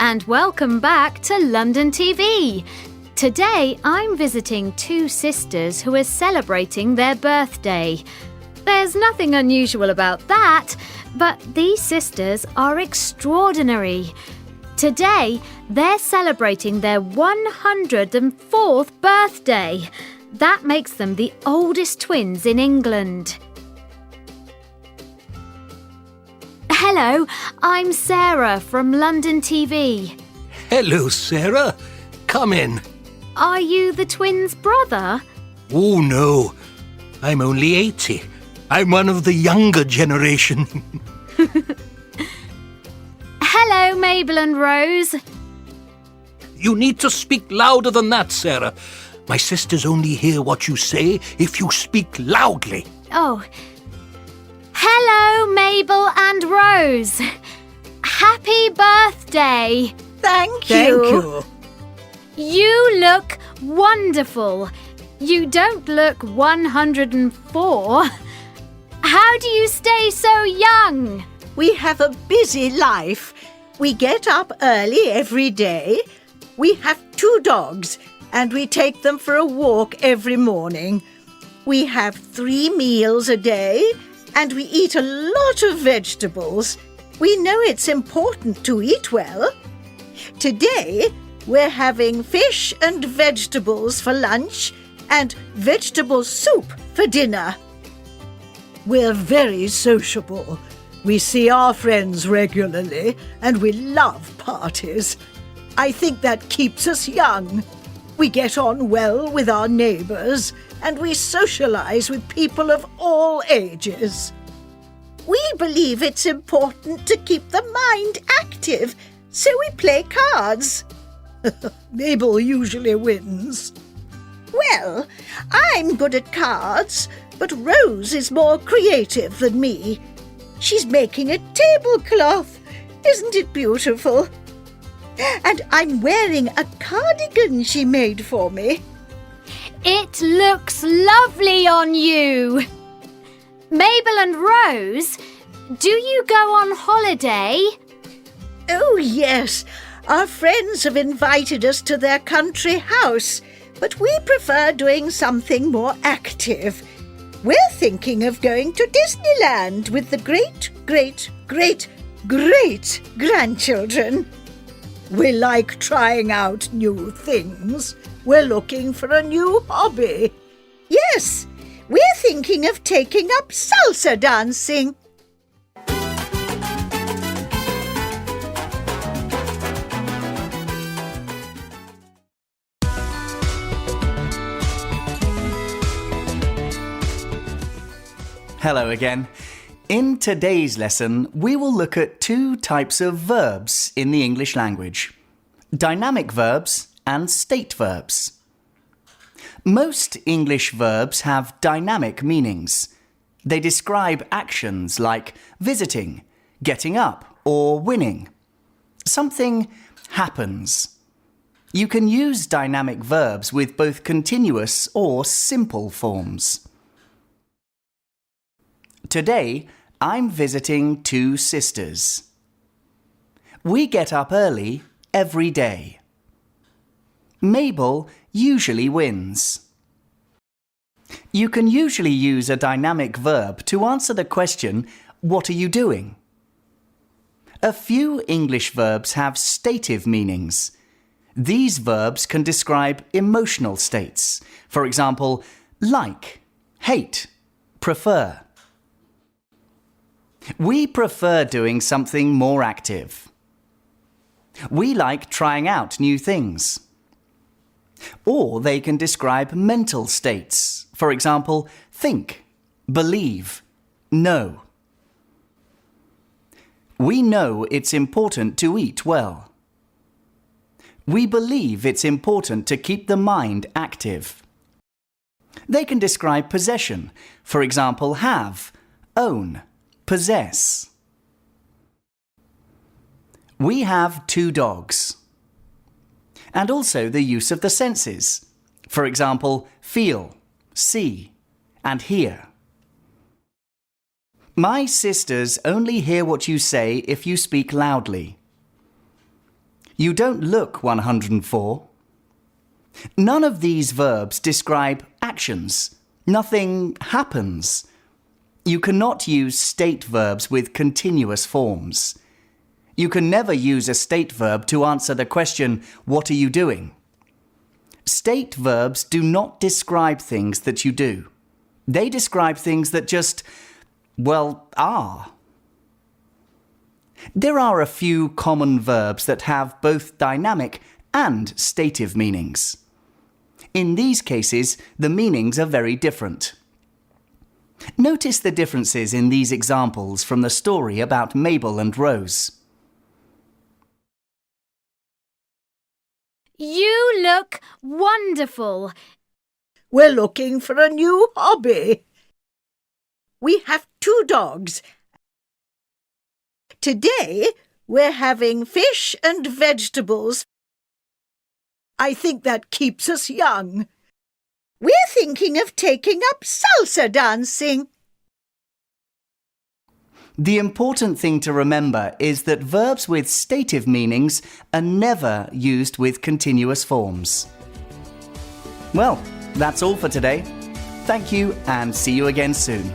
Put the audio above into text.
and welcome back to London TV. Today I'm visiting two sisters who are celebrating their birthday. There's nothing unusual about that, but these sisters are extraordinary. Today they're celebrating their 104th birthday. That makes them the oldest twins in England. Hello, I'm Sarah from London TV. Hello, Sarah. Come in. Are you the twins' brother? Oh, no. I'm only 80. I'm one of the younger generation. Hello, Mabel and Rose. You need to speak louder than that, Sarah. My sisters only hear what you say if you speak loudly. Oh. Hello, Mabel and Rose. Happy birthday. Thank you. You look wonderful. You don't look 104. How do you stay so young? We have a busy life. We get up early every day. We have 2 dogs and we take them for a walk every morning. We have 3 meals a day and we eat a lot of vegetables. We know it's important to eat well. Today, we're having fish and vegetables for lunch and vegetable soup for dinner. We're very sociable. We see our friends regularly and we love parties. I think that keeps us young. We get on well with our neighbours and we socialise with people of all ages. We believe it's important to keep the mind active, so we play cards. Mabel usually wins. Well, I'm good at cards, but Rose is more creative than me. She's making a tablecloth. Isn't it beautiful? And I'm wearing a cardigan she made for me. It looks lovely on you. Mabel and Rose, do you go on holiday? Oh, yes. Our friends have invited us to their country house, but we prefer doing something more active. We're thinking of going to Disneyland with the great-grandchildren. We like trying out new things. We're looking for a new hobby. Yes, we're thinking of taking up salsa dancing. Hello again. In today's lesson, we will look at 2 types of verbs in the English language: dynamic verbs and state verbs. Most English verbs have dynamic meanings. They describe actions like visiting, getting up, or winning. Something happens. You can use dynamic verbs with both continuous or simple forms. Today, I'm visiting 2 sisters. We get up early every day. Mabel usually wins. You can usually use a dynamic verb to answer the question, what are you doing? A few English verbs have stative meanings. These verbs can describe emotional states. For example, like, hate, prefer. We prefer doing something more active. We like trying out new things. Or they can describe mental states. For example, think, believe, know. We know it's important to eat well. We believe it's important to keep the mind active. They can describe possession. For example, have, own, possess. We have 2 dogs. And also the use of the senses. For example, feel, see, and hear. My sisters only hear what you say if you speak loudly. You don't look 104. None of these verbs describe actions. Nothing happens. You cannot use state verbs with continuous forms. You can never use a state verb to answer the question, what are you doing? State verbs do not describe things that you do. They describe things that just, well, are. There are a few common verbs that have both dynamic and stative meanings. In these cases, the meanings are very different. Notice the differences in these examples from the story about Mabel and Rose. You look wonderful. We're looking for a new hobby. We have 2 dogs. Today, we're having fish and vegetables. I think that keeps us young. We're thinking of taking up salsa dancing. The important thing to remember is that verbs with stative meanings are never used with continuous forms. Well, that's all for today. Thank you and see you again soon.